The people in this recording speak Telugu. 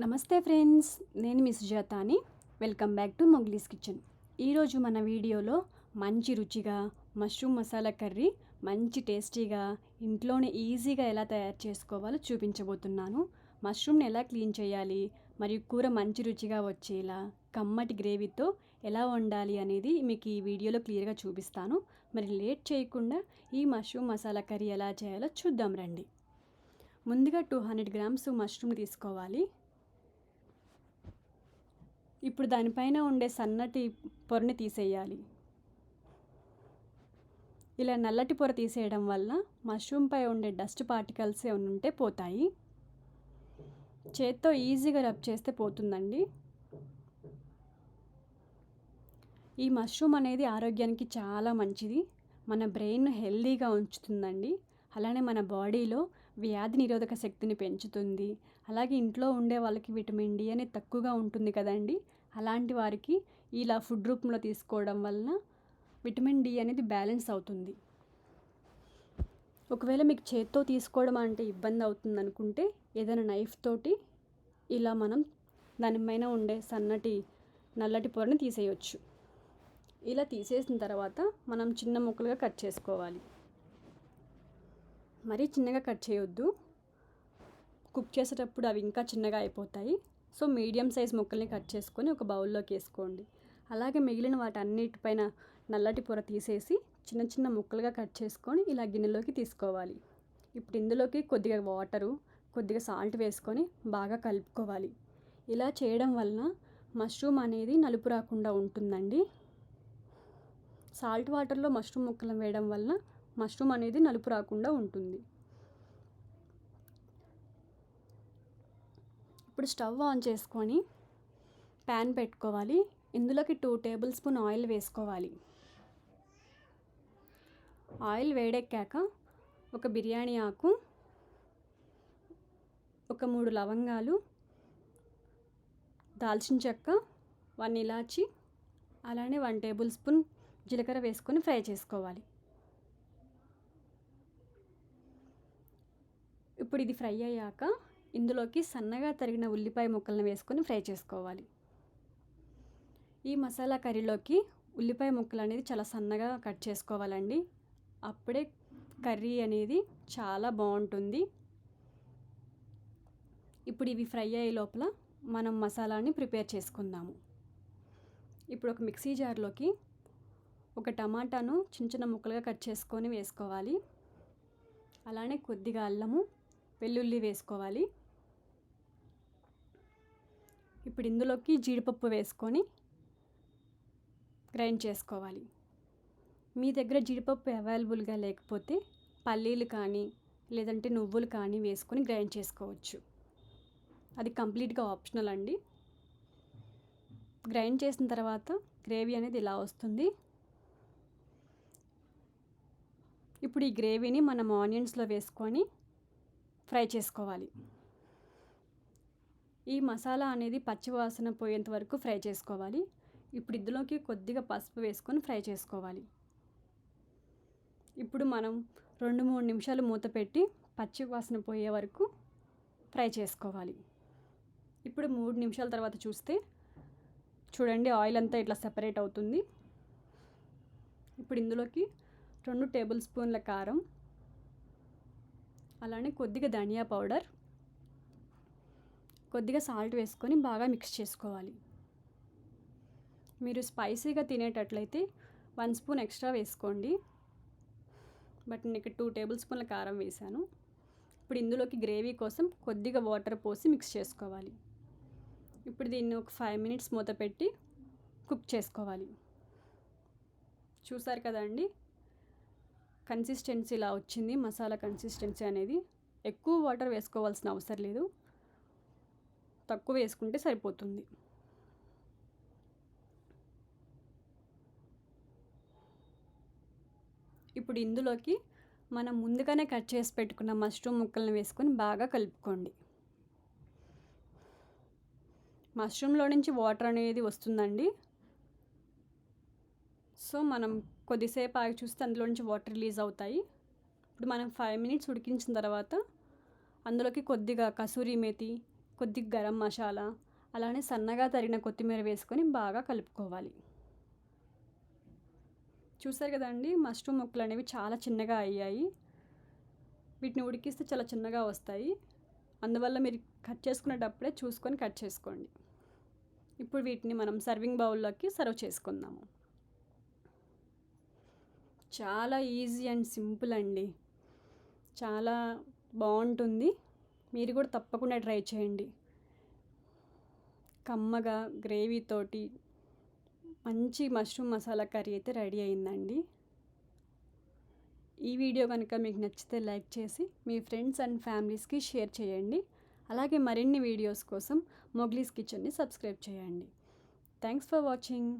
నమస్తే ఫ్రెండ్స్, నేను మీ సుజాతాని. Welcome back to Mowgli's kitchen. ఈరోజు మన వీడియోలో మంచి రుచిగా మష్రూమ్ మసాలా కర్రీ మంచి టేస్టీగా ఇంట్లోనే ఈజీగా ఎలా తయారు చేసుకోవాలో చూపించబోతున్నాను. మష్రూమ్ని ఎలా క్లీన్ చేయాలి మరియు కూర మంచి రుచిగా వచ్చేలా కమ్మటి గ్రేవీతో ఎలా వండాలి అనేది మీకు ఈ వీడియోలో క్లియర్గా చూపిస్తాను. మరి లేట్ చేయకుండా ఈ మష్రూమ్ మసాలా కర్రీ ఎలా చేయాలో చూద్దాం రండి. ముందుగా 200 గ్రామ్స్ మష్రూమ్ తీసుకోవాలి. ఇప్పుడు దానిపైన ఉండే సన్నటి పొరని తీసేయాలి. ఇలా నల్లటి పొర తీసేయడం వల్ల మష్రూమ్పై ఉండే డస్ట్ పార్టికల్స్ ఏమైనా ఉంటే పోతాయి. చేత్తో ఈజీగా రబ్ చేస్తే పోతుందండి. ఈ మష్రూమ్ అనేది ఆరోగ్యానికి చాలా మంచిది. మన బ్రెయిన్ హెల్దీగా ఉంచుతుందండి. అలానే మన బాడీలో వ్యాధి నిరోధక శక్తిని పెంచుతుంది. అలాగే ఇంట్లో ఉండే వాళ్ళకి విటమిన్ డి అనేది తక్కువగా ఉంటుంది కదండి. అలాంటి వారికి ఇలా ఫుడ్ రూపంలో తీసుకోవడం వలన విటమిన్ డి అనేది బ్యాలెన్స్ అవుతుంది. ఒకవేళ మీకు చేత్తో తీసుకోవడం అంటే ఇబ్బంది అవుతుంది అనుకుంటే ఏదైనా నైఫ్ తోటి ఇలా మనం దానిపైన ఉండే సన్నటి నల్లటి పొరని తీసేయచ్చు. ఇలా తీసేసిన తర్వాత మనం చిన్న ముక్కలుగా కట్ చేసుకోవాలి. మరీ చిన్నగా కట్ చేయొద్దు, కుక్ చేసేటప్పుడు అవి ఇంకా చిన్నగా అయిపోతాయి. సో మీడియం సైజ్ ముక్కల్ని కట్ చేసుకొని ఒక బౌల్లోకి వేసుకోండి. అలాగే మిగిలిన వాటన్నిటిపైన నల్లటి పొర తీసేసి చిన్న చిన్న ముక్కలుగా కట్ చేసుకొని ఇలా గిన్నెలోకి తీసుకోవాలి. ఇప్పుడు ఇందులోకి కొద్దిగా వాటరు, కొద్దిగా సాల్ట్ వేసుకొని బాగా కలుపుకోవాలి. ఇలా చేయడం వలన మష్రూమ్ అనేది నలుపు రాకుండా ఉంటుందండి. సాల్ట్ వాటర్లో మష్రూమ్ ముక్కలను వేయడం వలన మష్రూమ్ అనేది నలుపు రాకుండా ఉంటుంది. ఇప్పుడు స్టవ్ ఆన్ చేసుకొని ప్యాన్ పెట్టుకోవాలి. ఇందులోకి 2 టేబుల్ స్పూన్ ఆయిల్ వేసుకోవాలి. ఆయిల్ వేడెక్కాక ఒక బిర్యానీ ఆకు, ఒక 3 లవంగాలు, దాల్చిన చెక్క, 1 ఇలాచి, అలానే 1 టేబుల్ స్పూన్ జీలకర్ర వేసుకొని ఫ్రై చేసుకోవాలి. ఇప్పుడు ఇది ఫ్రై అయ్యాక ఇందులోకి సన్నగా తరిగిన ఉల్లిపాయ ముక్కలను వేసుకొని ఫ్రై చేసుకోవాలి. ఈ మసాలా కర్రీలోకి ఉల్లిపాయ ముక్కలు అనేది చాలా సన్నగా కట్ చేసుకోవాలండి. అప్పుడే కర్రీ అనేది చాలా బాగుంటుంది. ఇప్పుడు ఇవి ఫ్రై అయ్యే లోపల మనం మసాలాని ప్రిపేర్ చేసుకుందాము. ఇప్పుడు ఒక మిక్సీ జార్లోకి ఒక టమాటాను చిన్న చిన్న ముక్కలుగా కట్ చేసుకొని వేసుకోవాలి. అలానే కొద్దిగా అల్లము, వెల్లుల్లి వేసుకోవాలి. ఇప్పుడు ఇందులోకి జీడిపప్పు వేసుకొని గ్రైండ్ చేసుకోవాలి. మీ దగ్గర జీడిపప్పు అవైలబుల్గా లేకపోతే పల్లీలు కానీ లేదంటే నువ్వులు కానీ వేసుకొని గ్రైండ్ చేసుకోవచ్చు. అది కంప్లీట్గా ఆప్షనల్ అండి. గ్రైండ్ చేసిన తర్వాత గ్రేవీ అనేది ఇలా వస్తుంది. ఇప్పుడు ఈ గ్రేవీని మనం ఆనియన్స్లో వేసుకొని ఫ్రై చేసుకోవాలి. ఈ మసాలా అనేది పచ్చివాసన పోయేంత వరకు ఫ్రై చేసుకోవాలి. ఇప్పుడు ఇందులోకి కొద్దిగా పసుపు వేసుకొని ఫ్రై చేసుకోవాలి. ఇప్పుడు మనం 2-3 నిమిషాలు మూత పెట్టి పచ్చివాసన పోయే వరకు ఫ్రై చేసుకోవాలి. ఇప్పుడు 3 నిమిషాల తర్వాత చూడండి ఆయిల్ అంతా ఇట్లా సెపరేట్ అవుతుంది. ఇప్పుడు ఇందులోకి 2 టేబుల్ స్పూన్ల కారం, అలానే కొద్దిగా ధనియా పౌడర్, కొద్దిగా సాల్ట్ వేసుకొని బాగా మిక్స్ చేసుకోవాలి. మీరు స్పైసీగా తినేటట్లయితే 1 స్పూన్ ఎక్స్ట్రా వేసుకోండి. బట్ నేను ఇక్కడ 2 టేబుల్ స్పూన్ల కారం వేసాను. ఇప్పుడు ఇందులోకి గ్రేవీ కోసం కొద్దిగా వాటర్ పోసి మిక్స్ చేసుకోవాలి. ఇప్పుడు దీన్ని ఒక 5 మినిట్స్ మూత పెట్టి కుక్ చేసుకోవాలి. చూసారు కదండి, కన్సిస్టెన్సీ ఇలా వచ్చింది. మసాలా కన్సిస్టెన్సీ అనేది ఎక్కువ వాటర్ వేసుకోవాల్సిన అవసరం లేదు, తక్కువ వేసుకుంటే సరిపోతుంది. ఇప్పుడు ఇందులోకి మనం ముందుగానే కట్ చేసి పెట్టుకున్న మష్రూమ్ ముక్కలను వేసుకొని బాగా కలుపుకోండి. మష్రూమ్లో నుంచి వాటర్ అనేది వస్తుందండి. సో మనం కొద్దిసేపు ఆగి చూస్తే అందులో నుంచి వాటర్ రిలీజ్ అవుతాయి. ఇప్పుడు మనం 5 మినిట్స్ ఉడికించిన తర్వాత అందులోకి కొద్దిగా కసూరి మేతి, కొద్దిగా గరం మసాలా, అలానే సన్నగా తరిగిన కొత్తిమీర వేసుకొని బాగా కలుపుకోవాలి. చూసారు కదండి, మష్రూమ్ ముక్కలు అనేవి చాలా చిన్నగా అయ్యాయి. వీటిని ఉడికిస్తే చాలా చిన్నగా వస్తాయి. అందువల్ల మీరు కట్ చేసుకునేటప్పుడే చూసుకొని కట్ చేసుకోండి. ఇప్పుడు వీటిని మనం సర్వింగ్ బౌల్లోకి సర్వ్ చేసుకుందాము. చాలా ఈజీ అండ్ సింపుల్ అండి. చాలా బాగుంటుంది. మీరు కూడా తప్పకుండా ట్రై చేయండి. కమ్మగా గ్రేవీతోటి మంచి మష్రూమ్ మసాలా కర్రీ అయితే రెడీ అయిందండి. ఈ వీడియో కనుక మీకు నచ్చితే లైక్ చేసి మీ ఫ్రెండ్స్ అండ్ ఫ్యామిలీస్కి షేర్ చేయండి. అలాగే మరిన్ని వీడియోస్ కోసం మొగ్లీస్ కిచెన్ని సబ్స్క్రైబ్ చేయండి. Thanks for watching.